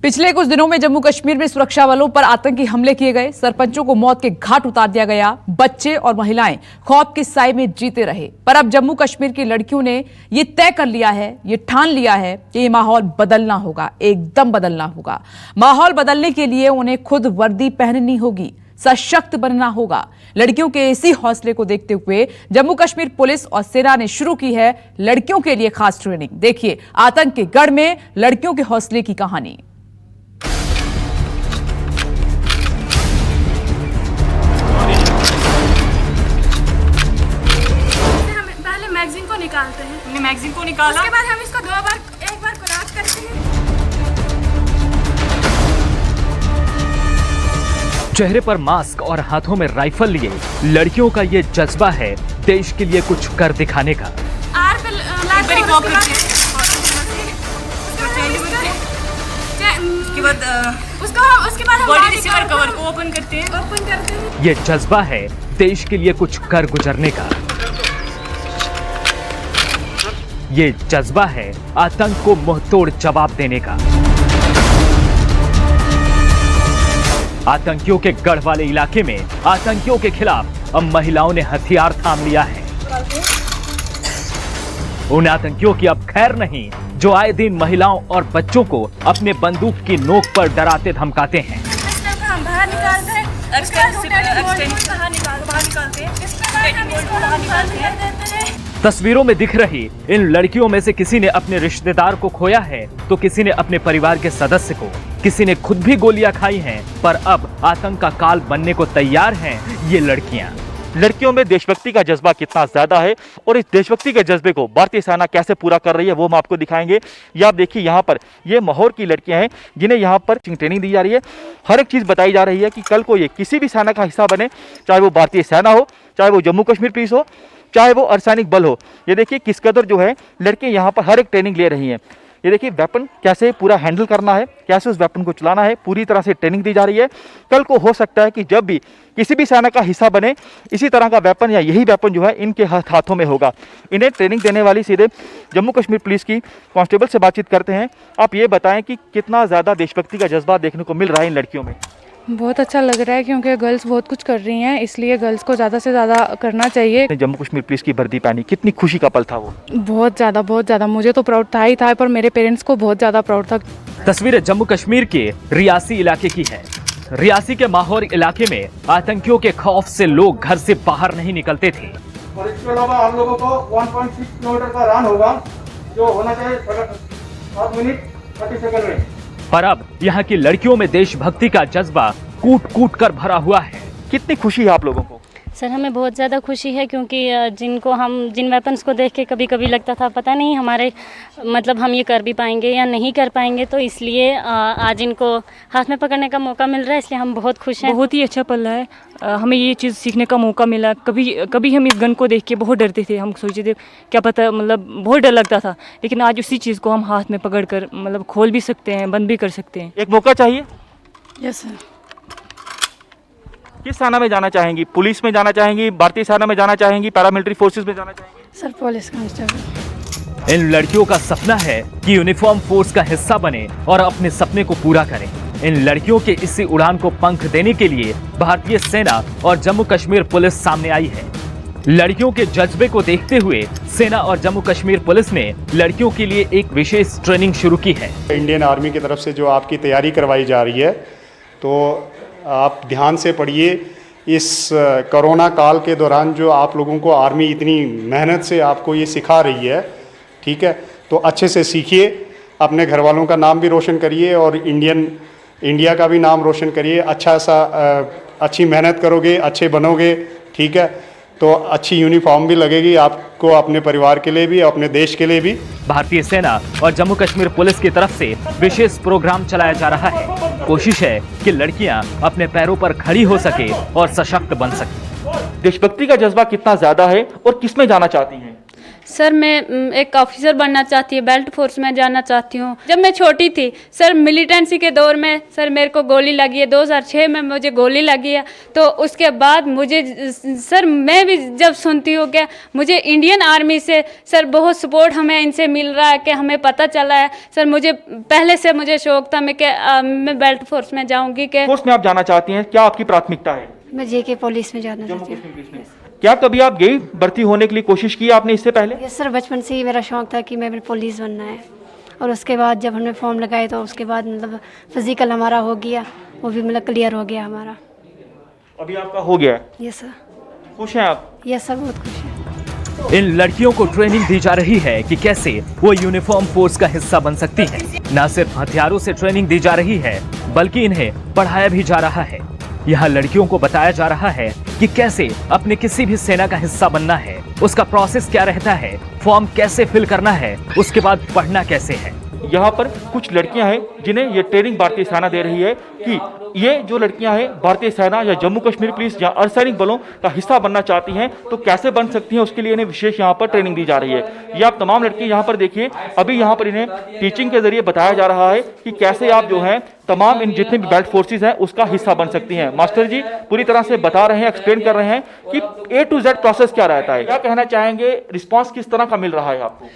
पिछले कुछ दिनों में जम्मू कश्मीर में सुरक्षा बलों पर आतंकी हमले किए गए, सरपंचों को मौत के घाट उतार दिया गया, बच्चे और महिलाएं खौफ के साए में जीते रहे। पर अब जम्मू कश्मीर की लड़कियों ने ये तय कर लिया है, ये ठान लिया है कि ये माहौल बदलना होगा, एकदम बदलना होगा। माहौल बदलने के लिए उन्हें खुद वर्दी पहननी होगी, सशक्त बनना होगा। लड़कियों के इसी हौसले को देखते हुए जम्मू कश्मीर पुलिस और सेना ने शुरू की है लड़कियों के लिए खास ट्रेनिंग। देखिए आतंक के गढ़ में लड़कियों के हौसले की कहानी। मैगजीन को निकालते हैं। हमने मैगजीन को निकाला, उसके बाद हम इसको एक बार खुराक करते हैं। चेहरे पर मास्क और हाथों में राइफल लिए लड़कियों का ये जज्बा है देश के लिए कुछ कर दिखाने का। उसके बाद बॉडी रिसीवर कवर को ओपन करते हैं। ये जज्बा है देश के लिए कुछ कर गुजरने का। ये जज्बा है आतंक को मुंहतोड़ जवाब देने का। आतंकियों के गढ़ वाले इलाके में आतंकियों के खिलाफ अब महिलाओं ने हथियार थाम लिया है। उन आतंकियों की अब खैर नहीं जो आए दिन महिलाओं और बच्चों को अपने बंदूक की नोक पर डराते धमकाते हैं। हम बाहर निकालते हैं, तस्वीरों में दिख रही इन लड़कियों में से किसी ने अपने रिश्तेदार को खोया है तो किसी ने अपने परिवार के सदस्य को, किसी ने खुद भी गोलियां खाई हैं, पर अब आतंक का काल बनने को तैयार हैं ये लड़कियां। लड़कियों में देशभक्ति का जज्बा कितना ज्यादा है और इस देशभक्ति के जज्बे को भारतीय सेना कैसे पूरा कर रही है वो हम आपको दिखाएंगे। ये आप देखिए, यहाँ पर ये माहौर की लड़कियां हैं जिन्हें यहाँ पर ट्रेनिंग दी जा रही है। हर एक चीज़ बताई जा रही है कि कल को ये किसी भी सेना का हिस्सा बने, चाहे वो भारतीय सेना हो, चाहे वो जम्मू कश्मीर पुलिस हो, चाहे वो अर्धसैनिक बल हो। ये देखिए किस कदर जो है लड़के यहाँ पर हर एक ट्रेनिंग ले रही हैं। ये देखिए वेपन कैसे पूरा हैंडल करना है, कैसे उस वेपन को चलाना है, पूरी तरह से ट्रेनिंग दी जा रही है। कल को हो सकता है कि जब भी किसी भी सेना का हिस्सा बने, इसी तरह का वेपन या यही वेपन जो है इनके हाथों में होगा। इन्हें ट्रेनिंग देने वाली सीधे जम्मू कश्मीर पुलिस की कांस्टेबल से बातचीत करते हैं। आप ये बताएं कि कितना ज़्यादा देशभक्ति का जज्बा देखने को मिल रहा है इन लड़कियों में। बहुत अच्छा लग रहा है क्योंकि गर्ल्स बहुत कुछ कर रही हैं, इसलिए गर्ल्स को ज़्यादा से ज़्यादा करना चाहिए। जम्मू कश्मीर पुलिस की वर्दी पहनी, कितनी खुशी का पल था वो। बहुत ज़्यादा मुझे तो प्राउड था ही था, पर मेरे पेरेंट्स को बहुत ज़्यादा प्राउड था। तस्वीरें जम्मू कश्मीर के रियासी इलाके की है। रियासी के माहौर इलाके में आतंकियों के खौफ से लोग घर से बाहर नहीं निकलते थे। और इसके अलावा हम लोगों को 1.6 किलोमीटर का रन होगा जो होना चाहिए 7 मिनट 30 सेकंड में। पर अब यहाँ की लड़कियों में देशभक्ति का जज्बा कूट कूट कर भरा हुआ है। कितनी खुशी है आप लोगों को? सर हमें बहुत ज़्यादा खुशी है क्योंकि जिन वेपन्स को देख के कभी कभी लगता था पता नहीं हमारे हम ये कर भी पाएंगे या नहीं कर पाएंगे, तो इसलिए आज इनको हाथ में पकड़ने का मौका मिल रहा है, इसलिए हम बहुत खुश हैं। बहुत ही अच्छा पल है, हमें ये चीज़ सीखने का मौका मिला। कभी हम इस गन को देख के बहुत डरते थे, हम सोचते थे क्या पता, बहुत डर लगता था, लेकिन आज उसी चीज़ को हम हाथ में पकड़ कर खोल भी सकते हैं, बंद भी कर सकते हैं। एक मौका चाहिए। Yes sir. किस सेना में जाना चाहेंगी? पुलिस में जाना चाहेंगी, भारतीय सेना में जाना चाहेंगी, पैरामिलिट्री फोर्सेस में जाना चाहेंगी? Sir police constable. इन लड़कियों का सपना है कि यूनिफॉर्म फोर्स का हिस्सा बने और अपने सपने को पूरा करें। इन लड़कियों के इसी उड़ान को पंख देने के लिए भारतीय सेना और जम्मू कश्मीर पुलिस सामने आई है। लड़कियों के जज्बे को देखते हुए सेना और जम्मू कश्मीर पुलिस ने लड़कियों के लिए एक विशेष ट्रेनिंग शुरू की है। इंडियन आर्मी की तरफ से जो आपकी तैयारी करवाई जा रही है, तो आप ध्यान से पढ़िए। इस कोरोना काल के दौरान जो आप लोगों को आर्मी इतनी मेहनत से आपको ये सिखा रही है, ठीक है, तो अच्छे से सीखिए, अपने घर वालों का नाम भी रोशन करिए और इंडिया का भी नाम रोशन करिए। अच्छी मेहनत करोगे, अच्छे बनोगे, ठीक है, तो अच्छी यूनिफॉर्म भी लगेगी आपको, अपने परिवार के लिए भी, अपने देश के लिए भी। भारतीय सेना और जम्मू कश्मीर पुलिस की तरफ से विशेष प्रोग्राम चलाया जा रहा है। कोशिश है कि लड़कियां अपने पैरों पर खड़ी हो सके और सशक्त बन सके। देशभक्ति का जज्बा कितना ज्यादा है और किस में जाना चाहती हैं? सर मैं एक ऑफिसर बनना चाहती हूँ, बेल्ट फोर्स में जाना चाहती हूँ। जब मैं छोटी थी सर, मिलिटेंसी के दौर में सर मेरे को गोली लगी है, 2006 में मुझे गोली लगी है। तो उसके बाद मुझे सर मैं भी जब सुनती हूँ कि मुझे इंडियन आर्मी से सर बहुत सपोर्ट हमें इनसे मिल रहा है, कि हमें पता चला है सर, मुझे पहले से मुझे शौक था मैं बेल्ट फोर्स में जाऊँगी। कि फोर्स में आप जाना चाहती हैं, क्या आपकी प्राथमिकता है? मैं जेके पुलिस में जाना चाहती हूँ। क्या कभी आप गई भर्ती होने के लिए कोशिश की आपने इससे पहले? यस सर, बचपन से ही मेरा शौक था कि मैं पुलिस बनना है। और उसके बाद जब हमने फॉर्म लगाए तो उसके बाद मतलब फिजिकल हमारा हो गया, वो भी मतलब क्लियर हो गया हमारा। अभी आपका हो गया है? Yes sir. खुश हैं आप? यस सर, बहुत खुश है। इन लड़कियों को ट्रेनिंग दी जा रही है कि कैसे वो यूनिफॉर्म फोर्स का हिस्सा बन सकती हैं। न सिर्फ हथियारों से ट्रेनिंग दी जा रही है, बल्कि इन्हें पढ़ाया भी जा रहा है। यहाँ लड़कियों को बताया जा रहा है कि कैसे अपने किसी भी सेना का हिस्सा बनना है, उसका प्रोसेस क्या रहता है, फॉर्म कैसे फिल करना है, उसके बाद पढ़ना कैसे है। यहाँ पर कुछ लड़कियां हैं जिन्हें ये ट्रेनिंग भारतीय सेना दे रही है कि ये जो लड़कियां हैं भारतीय सेना या जम्मू कश्मीर पुलिस या अर्धसैनिक बलों का हिस्सा बनना चाहती हैं तो कैसे बन सकती हैं, उसके लिए इन्हें विशेष यहाँ पर ट्रेनिंग दी जा रही है। ये आप तमाम लड़की यहाँ पर देखिए, अभी यहाँ पर इन्हें टीचिंग के जरिए बताया जा रहा है कि कैसे आप जो है तमाम इन जितने भी बेल्ट फोर्सेज हैं उसका हिस्सा बन सकती हैं। मास्टर जी पूरी तरह से बता रहे हैं, एक्सप्लेन कर रहे हैं कि A to Z प्रोसेस क्या रहता है। क्या कहना चाहेंगे, रिस्पॉन्स किस तरह का मिल रहा है आपको?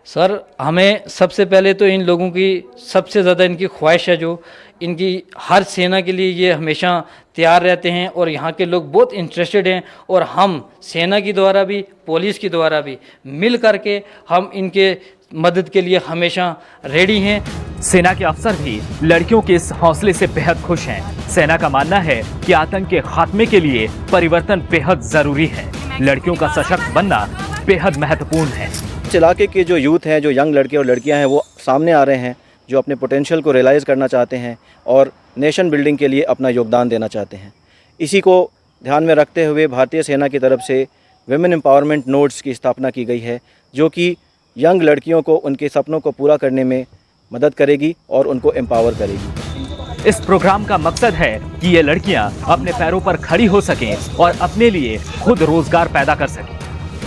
सर हमें सबसे पहले तो इन लोगों की सबसे ज़्यादा इनकी ख्वाहिश है, जो इनकी हर सेना के लिए ये हमेशा तैयार रहते हैं और यहाँ के लोग बहुत इंटरेस्टेड हैं। और हम सेना की द्वारा भी पुलिस की द्वारा भी मिल करके हम इनके मदद के लिए हमेशा रेडी हैं। सेना के अफसर भी लड़कियों के इस हौसले से बेहद खुश हैं। सेना का मानना है कि आतंक के खात्मे के लिए परिवर्तन बेहद जरूरी है। लड़कियों का सशक्त बनना बेहद महत्वपूर्ण है। इस इलाके के जो यूथ हैं, जो यंग लड़के और लड़कियां हैं, वो सामने आ रहे हैं, जो अपने पोटेंशियल को रियलाइज़ करना चाहते हैं और नेशन बिल्डिंग के लिए अपना योगदान देना चाहते हैं। इसी को ध्यान में रखते हुए भारतीय सेना की तरफ से विमेन एम्पावरमेंट नोड्स की स्थापना की गई है, जो कि यंग लड़कियों को उनके सपनों को पूरा करने में मदद करेगी और उनको एम्पावर करेगी। इस प्रोग्राम का मकसद है कि ये लड़कियां अपने पैरों पर खड़ी हो सकें और अपने लिए खुद रोजगार पैदा कर सकें।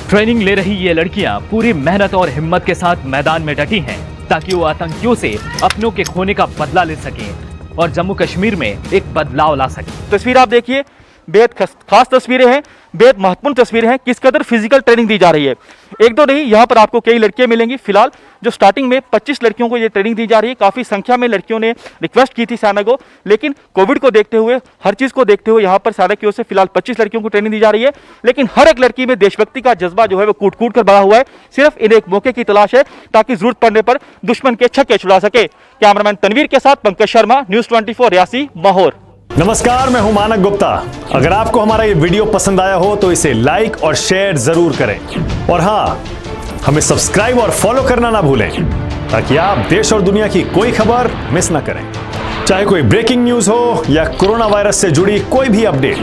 ट्रेनिंग ले रही ये लड़कियां पूरी मेहनत और हिम्मत के साथ मैदान में डटी हैं ताकि वो आतंकियों से अपनों के खोने का बदला ले सकें और जम्मू कश्मीर में एक बदलाव ला सकें। तस्वीर आप देखिए, बेहद खास तस्वीरें हैं, बेहद महत्वपूर्ण तस्वीरें हैं। किस कदर फिजिकल ट्रेनिंग दी जा रही है, एक दो नहीं, यहाँ पर आपको कई लड़कियां मिलेंगी। फिलहाल जो स्टार्टिंग में 25 लड़कियों को ये ट्रेनिंग दी जा रही है। काफ़ी संख्या में लड़कियों ने रिक्वेस्ट की थी सेना को, लेकिन कोविड को देखते हुए, हर चीज़ को देखते हुए यहाँ पर सेना की ओर से फिलहाल 25 लड़कियों को ट्रेनिंग दी जा रही है। लेकिन हर एक लड़की में देशभक्ति का जज्बा जो है वो कूट कूट कर बढ़ा हुआ है। सिर्फ इन्हें एक मौके की तलाश है ताकि जरूरत पड़ने पर दुश्मन के छक्के छुड़ा सके। कैमरामैन तनवीर के साथ पंकज शर्मा, न्यूज़ 24 रियासी, माहौर। नमस्कार, मैं हूं मानक गुप्ता। अगर आपको हमारा ये वीडियो पसंद आया हो तो इसे लाइक और शेयर जरूर करें और हाँ, हमें सब्सक्राइब और फॉलो करना ना भूलें ताकि आप देश और दुनिया की कोई खबर मिस ना करें। चाहे कोई ब्रेकिंग न्यूज हो या कोरोना वायरस से जुड़ी कोई भी अपडेट,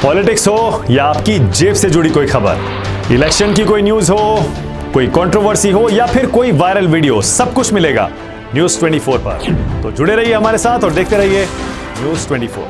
पॉलिटिक्स हो या आपकी जेब से जुड़ी कोई खबर, इलेक्शन की कोई न्यूज हो, कोई कंट्रोवर्सी हो या फिर कोई वायरल वीडियो, सब कुछ मिलेगा न्यूज़ 24 पर। तो जुड़े रहिए हमारे साथ और देखते रहिए न्यूज़ 24।